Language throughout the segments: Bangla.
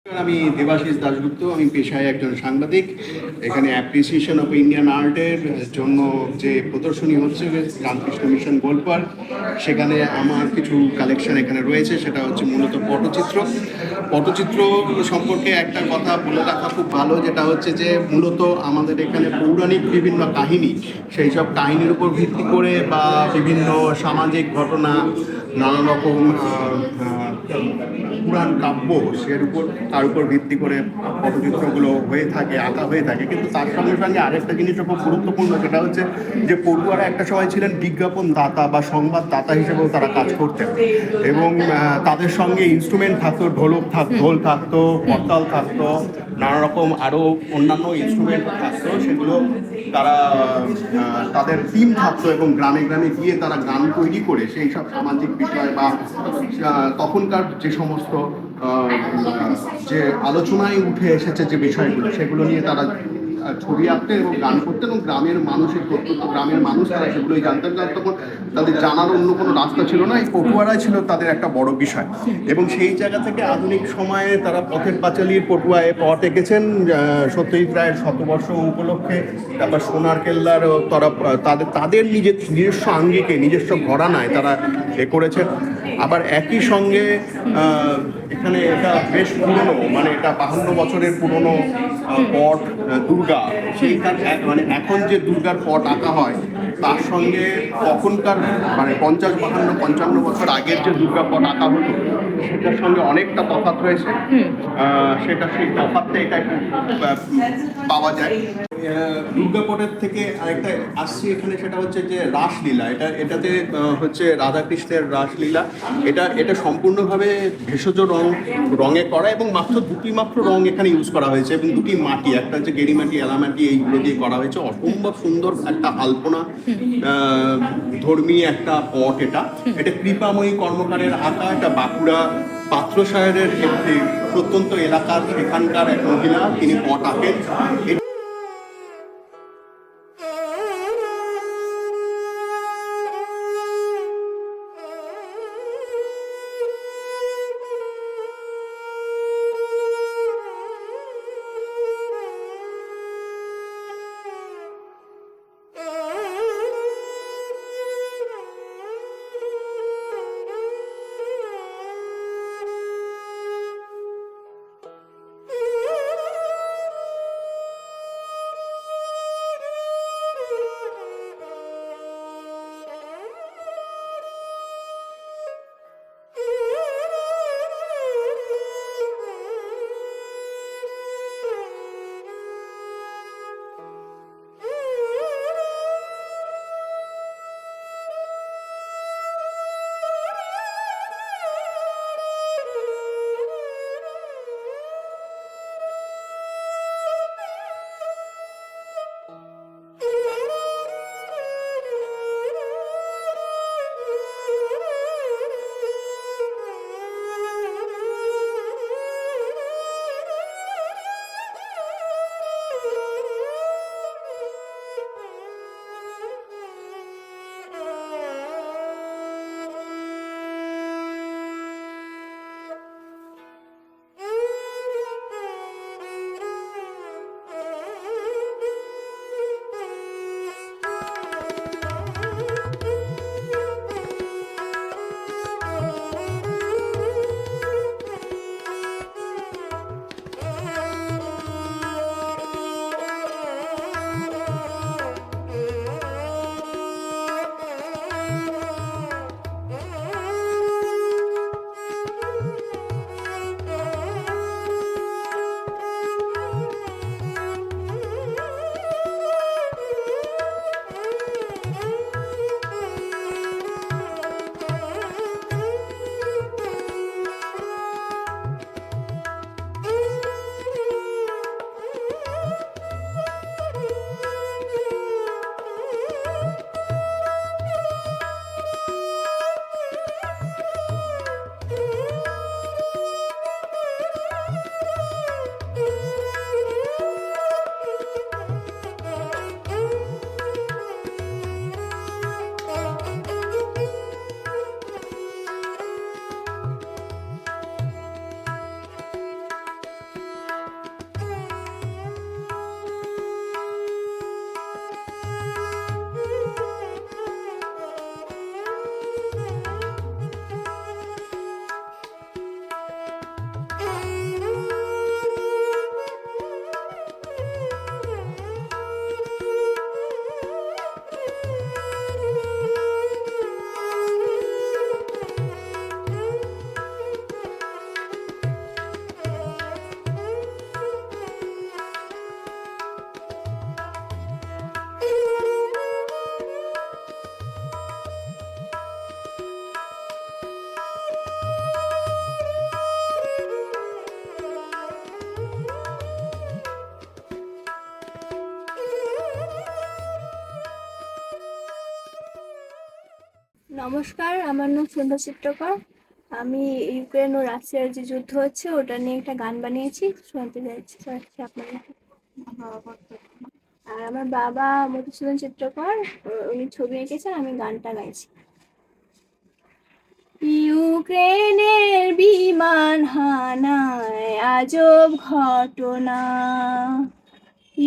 আমি দেবাশিস দাশগুপ্ত। আমি পেশায় একজন সাংবাদিক। এখানে অ্যাপ্রিসিয়েশন অফ ইন্ডিয়ান আর্টের জন্য যে প্রদর্শনী হচ্ছে রামকৃষ্ণ মিশন গোলপার্ক, সেখানে আমার কিছু কালেকশন এখানে রয়েছে। সেটা হচ্ছে মূলত পটচিত্র। পটচিত্র সম্পর্কে একটা কথা বলে রাখা খুব ভালো, যেটা হচ্ছে যে মূলত আমাদের এখানে পৌরাণিক বিভিন্ন কাহিনী, সেই সব কাহিনীর উপর ভিত্তি করে বা বিভিন্ন সামাজিক ঘটনা, নানা রকম পুরাণ কাব্য, তার উপর ভিত্তি করে পটচিত্রগুলো হয়ে থাকে, আঁকা হয়ে থাকে। কিন্তু তার সঙ্গে সঙ্গে আরেকটা জিনিসও খুব গুরুত্বপূর্ণ, সেটা হচ্ছে যে পড়ুয়ারা একটা সময় ছিলেন বিজ্ঞাপন দাতা বা সংবাদ দাতা হিসেবেও তারা কাজ করতেন, এবং তাদের সঙ্গে ইনস্ট্রুমেন্ট থাকতো, ঢোল থাকতো, করতাল থাকতো, নানা রকম আরও অন্যান্য ইনস্ট্রুমেন্ট থাকতো। সেগুলো তারা তাদের টিম থাকতো এবং গ্রামে গ্রামে গিয়ে তারা গান তৈরি করে সেই সব সামাজিক বিষয় বা তখনকার যে সমস্ত যে আলোচনায় উঠে এসেছে যে বিষয়গুলো, সেগুলো নিয়ে তারা ছবি আঁকতেন এবং গান করতেন, এবং গ্রামের মানুষের প্রত্যন্ত গ্রামের মানুষ তারা সেগুলোই জানতেন। কারণ তখন তাদের জানার অন্য কোনো রাস্তা ছিল না, এই পটুয়ারাই ছিল তাদের একটা বড় বিষয়। এবং সেই জায়গা থেকে আধুনিক সময়ে তারা পথের পাঁচালীর পটুয়ায় পথ এঁকেছেন। সত্যজিৎ রায়ের শতবর্ষ উপলক্ষে, তারপর সোনার কেল্লার তারা তাদের নিজস্ব আঙ্গিকে, নিজস্ব ঘরানায় তারা এ করেছেন। আবার একই সঙ্গে এখানে এটা বেশ পুরনো, মানে এটা 52 বছরের পুরনো পট দুর্গা। সেইখান মানে এখন যে দুর্গার পট আঁকা হয়, তার সঙ্গে তখনকার মানে 50, 52, 55 বছর আগের যে দুর্গা পট আঁকা হতো, সেটার সঙ্গে অনেকটা তফাৎ রয়েছে। সেটা সেই তফাৎটা এটা পাওয়া যায়। দুর্গাপটের থেকে আরেকটা আসছি এখানে, সেটা হচ্ছে যে রাসলীলা। এটাতে হচ্ছে রাধাকৃষ্ণের রাসলীলা। এটা সম্পূর্ণভাবে ভেষজ রঙে করা, এবং দুটি মাত্র রং এখানে ইউজ করা হয়েছে, এবং দুটি মাটি, একটা হচ্ছে গেরিমাটি, এলামাটি, এইগুলো দিয়ে করা হয়েছে। অসম্ভব সুন্দর একটা আলপনা ধর্মী একটা পট। এটা কৃপাময়ী কর্মকারের আঁকা। এটা বাঁকুড়া পাত্রসাহেরের একটি প্রত্যন্ত এলাকার সেখানকার এক মহিলা, তিনি পট আঁকেন। নমস্কার, আমার নাম সন্ধ্যা চিত্রকর। আমি ইউক্রেন ও রাশিয়ার যে যুদ্ধ হচ্ছে ওটা নিয়ে একটা গান বানিয়েছি, শুনতে চাইছি আপনাদের। আর আমার বাবা মধুসূদন চিত্রকর, উনি ছবি এঁকেছেন, আমি গানটা গাইছি। ইউক্রেনের বিমান হানায় আজব ঘটনা,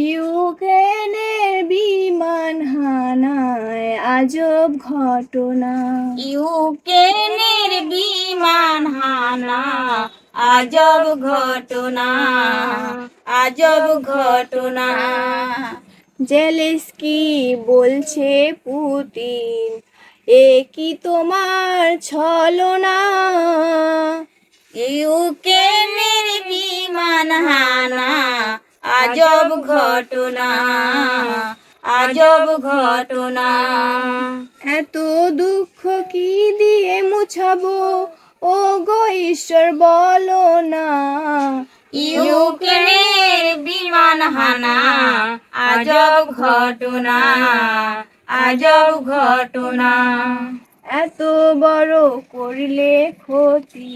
ইউক্রেনের বিমান হানায় আজব ঘটনা, ইউক্রেনের বিমান হানা আজব ঘটনা, আজব ঘটনা। জেলেস্কি বলছে পুতিন, এ কি তোমার ছলনা, ইউক্রেনের বিমান হানা আজব ঘটনা, আজব ঘটনা। এত দুঃখ কি দিয়ে মুছাবো, ও গো ঈশ্বর বলো না, ইউক্রেনের বিমান হানা আজব ঘটনা, আজব ঘটনা। এত বড় করিলে ক্ষতি,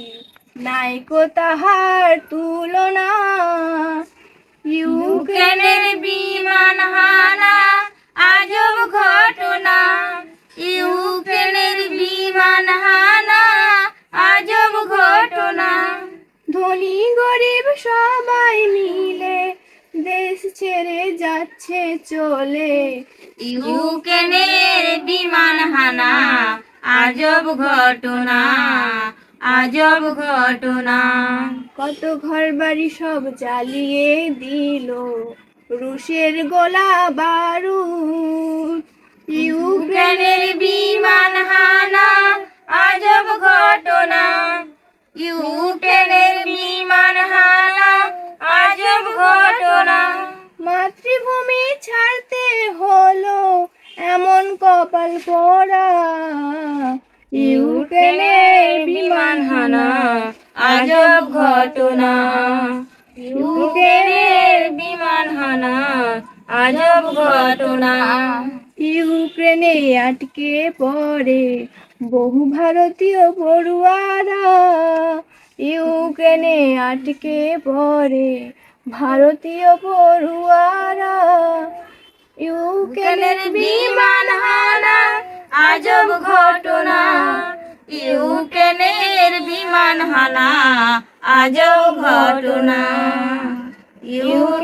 নাইকো তাহার তুলনা, ইউক্রেনের বিমান হানা আজব ঘটনা, ইউক্রেনের বিমান হানা আজব ঘটনা। ধনী গরিব সবাই মিলে দেশ ছেড়ে যাচ্ছে চলে, ইউক্রেনের বিমান হানা আজব ঘটনা, আজব ঘটনা। কত ঘর বাড়ি সব জ্বালিয়ে দিল রুশের গোলা বারুদ, ইউক্রেনের বিমান হানা আজব ঘটনা, ইউক্রেনের বিমান হানা আজব ঘটনা। মাতৃভূমি ছাড়তে হলো এমন কপাল পোড়া, ইউক্রেনের বিমান হানা আজব ঘটনা, ইউক্রেনের বিমান হানা আজব ঘটনা। ইউক্রেনে আটকে পড়ে বহু ভারতীয় পড়ুয়ারা, ইউক্রেনে আটকে পড়ে ভারতীয় পড়ুয়ারা, ইউক্রেনের বিমান হানা আজব ঘটনা, ইউক্রেনের বিমান হানা আজব ঘটনা, ইউক্রেনের